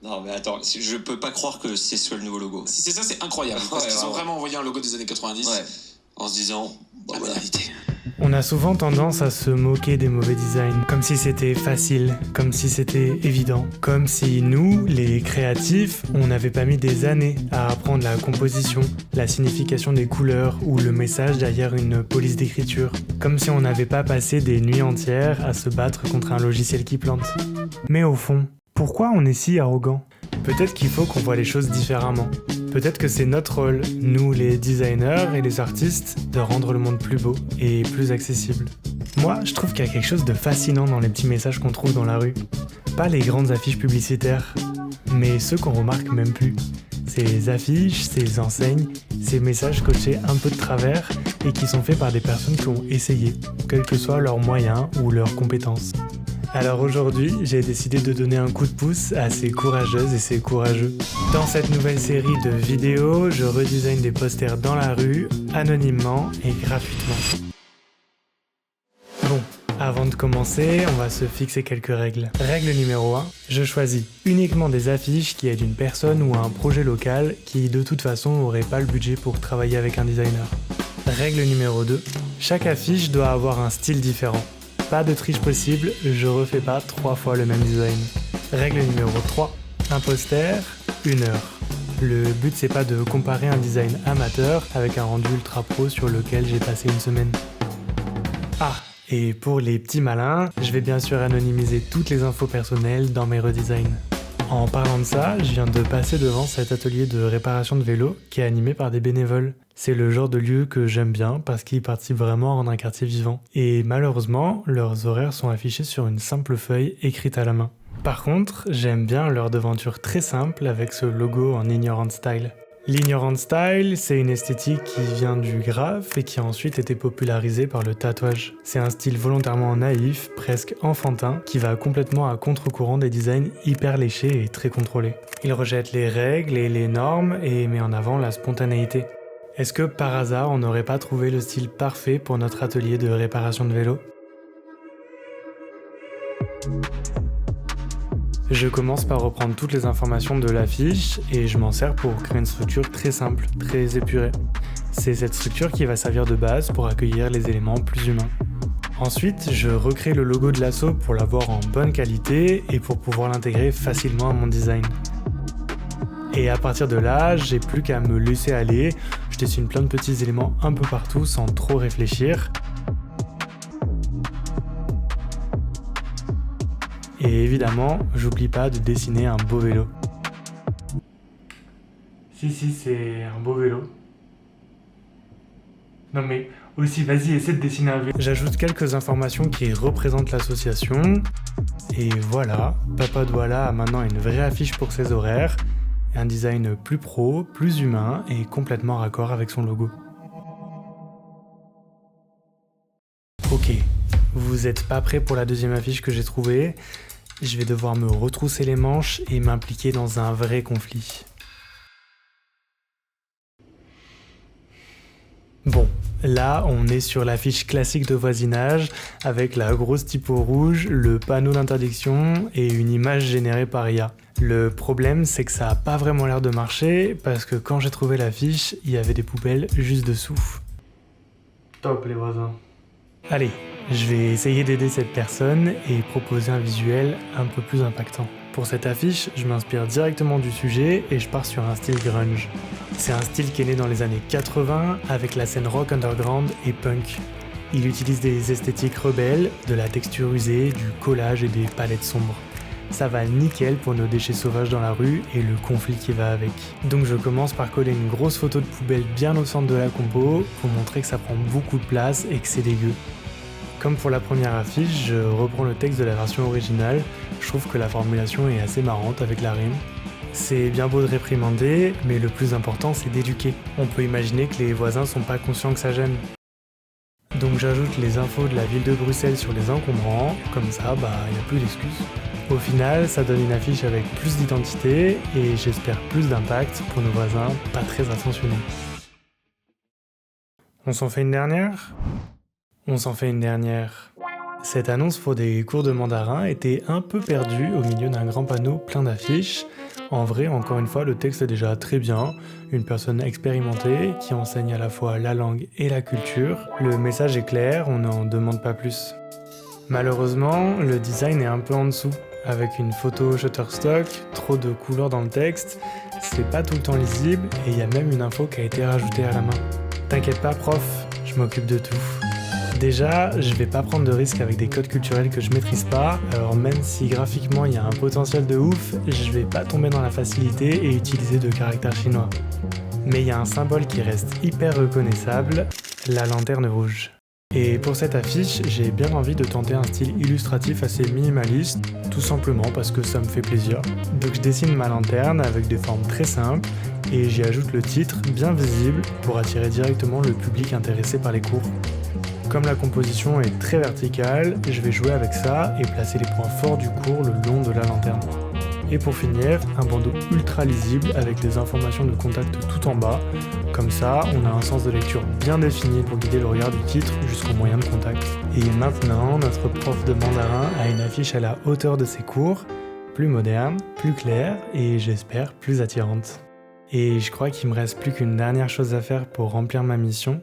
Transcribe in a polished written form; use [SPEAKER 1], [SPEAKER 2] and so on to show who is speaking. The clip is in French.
[SPEAKER 1] Non, mais attends, je peux pas croire que c'est soit le nouveau logo.
[SPEAKER 2] Si c'est ça, c'est incroyable. Parce qu'ils ont vraiment envoyé un logo des années 90.
[SPEAKER 1] Ouais. En se disant,
[SPEAKER 2] La modernité.
[SPEAKER 3] On a souvent tendance à se moquer des mauvais designs, comme si c'était facile, comme si c'était évident, comme si nous, les créatifs, on n'avait pas mis des années à apprendre la composition, la signification des couleurs ou le message derrière une police d'écriture, comme si on n'avait pas passé des nuits entières à se battre contre un logiciel qui plante. Mais au fond, pourquoi on est si arrogant ? Peut-être qu'il faut qu'on voit les choses différemment. Peut-être que c'est notre rôle, nous les designers et les artistes, de rendre le monde plus beau et plus accessible. Moi, je trouve qu'il y a quelque chose de fascinant dans les petits messages qu'on trouve dans la rue. Pas les grandes affiches publicitaires, mais ceux qu'on remarque même plus. Ces affiches, ces enseignes, ces messages coachés un peu de travers et qui sont faits par des personnes qui ont essayé, quels que soient leurs moyens ou leurs compétences. Alors aujourd'hui, j'ai décidé de donner un coup de pouce à ces courageuses et ces courageux. Dans cette nouvelle série de vidéos, je redesign des posters dans la rue, anonymement et gratuitement. Bon, avant de commencer, on va se fixer quelques règles. Règle numéro 1, je choisis uniquement des affiches qui aident une personne ou un projet local qui de toute façon n'aurait pas le budget pour travailler avec un designer. Règle numéro 2, chaque affiche doit avoir un style différent. Pas de triche possible, je refais pas 3 fois le même design. Règle numéro 3, un poster, 1 heure. Le but c'est pas de comparer un design amateur avec un rendu ultra pro sur lequel j'ai passé une semaine. Ah, et pour les petits malins, je vais bien sûr anonymiser toutes les infos personnelles dans mes redesigns. En parlant de ça, je viens de passer devant cet atelier de réparation de vélo qui est animé par des bénévoles. C'est le genre de lieu que j'aime bien parce qu'ils participent vraiment à rendre un quartier vivant. Et malheureusement, leurs horaires sont affichés sur une simple feuille écrite à la main. Par contre, j'aime bien leur devanture très simple avec ce logo en ignorant style. L'ignorant style, c'est une esthétique qui vient du graphe et qui a ensuite été popularisée par le tatouage. C'est un style volontairement naïf, presque enfantin, qui va complètement à contre-courant des designs hyper léchés et très contrôlés. Il rejette les règles et les normes et met en avant la spontanéité. Est-ce que par hasard, on n'aurait pas trouvé le style parfait pour notre atelier de réparation de vélo ? Je commence par reprendre toutes les informations de l'affiche et je m'en sers pour créer une structure très simple, très épurée. C'est cette structure qui va servir de base pour accueillir les éléments plus humains. Ensuite, je recrée le logo de l'asso pour l'avoir en bonne qualité et pour pouvoir l'intégrer facilement à mon design. Et à partir de là, j'ai plus qu'à me laisser aller, je dessine plein de petits éléments un peu partout sans trop réfléchir. Et évidemment, j'oublie pas de dessiner un beau vélo. Si, c'est un beau vélo. Non mais aussi, vas-y, essaie de dessiner un vélo. J'ajoute quelques informations qui représentent l'association. Et voilà, Papa Douala a maintenant une vraie affiche pour ses horaires. Un design plus pro, plus humain et complètement raccord avec son logo. Ok, vous êtes pas prêts pour la deuxième affiche que j'ai trouvée ? Je vais devoir me retrousser les manches et m'impliquer dans un vrai conflit. Bon, là on est sur l'affiche classique de voisinage avec la grosse typo rouge, le panneau d'interdiction et une image générée par IA. Le problème c'est que ça a pas vraiment l'air de marcher parce que quand j'ai trouvé l'affiche, il y avait des poubelles juste dessous. Top les voisins. Allez, je vais essayer d'aider cette personne et proposer un visuel un peu plus impactant. Pour cette affiche, je m'inspire directement du sujet et je pars sur un style grunge. C'est un style qui est né dans les années 80 avec la scène rock underground et punk. Il utilise des esthétiques rebelles, de la texture usée, du collage et des palettes sombres. Ça va nickel pour nos déchets sauvages dans la rue et le conflit qui va avec. Donc je commence par coller une grosse photo de poubelle bien au centre de la compo pour montrer que ça prend beaucoup de place et que c'est dégueu. Comme pour la première affiche, je reprends le texte de la version originale, je trouve que la formulation est assez marrante avec la rime. C'est bien beau de réprimander, mais le plus important c'est d'éduquer. On peut imaginer que les voisins sont pas conscients que ça gêne. Donc j'ajoute les infos de la ville de Bruxelles sur les encombrants, comme ça y a plus d'excuses. Au final, ça donne une affiche avec plus d'identité et j'espère plus d'impact pour nos voisins pas très attentionnés. On s'en fait une dernière ? On s'en fait une dernière. Cette annonce pour des cours de mandarin était un peu perdue au milieu d'un grand panneau plein d'affiches. En vrai, encore une fois, le texte est déjà très bien. Une personne expérimentée qui enseigne à la fois la langue et la culture. Le message est clair, on n'en demande pas plus. Malheureusement, le design est un peu en dessous. Avec une photo Shutterstock, trop de couleurs dans le texte, c'est pas tout le temps lisible et il y a même une info qui a été rajoutée à la main. T'inquiète pas prof, je m'occupe de tout. Déjà, je vais pas prendre de risques avec des codes culturels que je maîtrise pas, alors même si graphiquement il y a un potentiel de ouf, je vais pas tomber dans la facilité et utiliser de caractères chinois. Mais il y a un symbole qui reste hyper reconnaissable, la lanterne rouge. Et pour cette affiche, j'ai bien envie de tenter un style illustratif assez minimaliste, tout simplement parce que ça me fait plaisir. Donc je dessine ma lanterne avec des formes très simples et j'y ajoute le titre bien visible pour attirer directement le public intéressé par les cours. Comme la composition est très verticale, je vais jouer avec ça et placer les points forts du cours le long de la lanterne. Et pour finir, un bandeau ultra lisible avec des informations de contact tout en bas. Comme ça, on a un sens de lecture bien défini pour guider le regard du titre jusqu'au moyen de contact. Et maintenant, notre prof de mandarin a une affiche à la hauteur de ses cours, plus moderne, plus claire et j'espère plus attirante. Et je crois qu'il me reste plus qu'une dernière chose à faire pour remplir ma mission,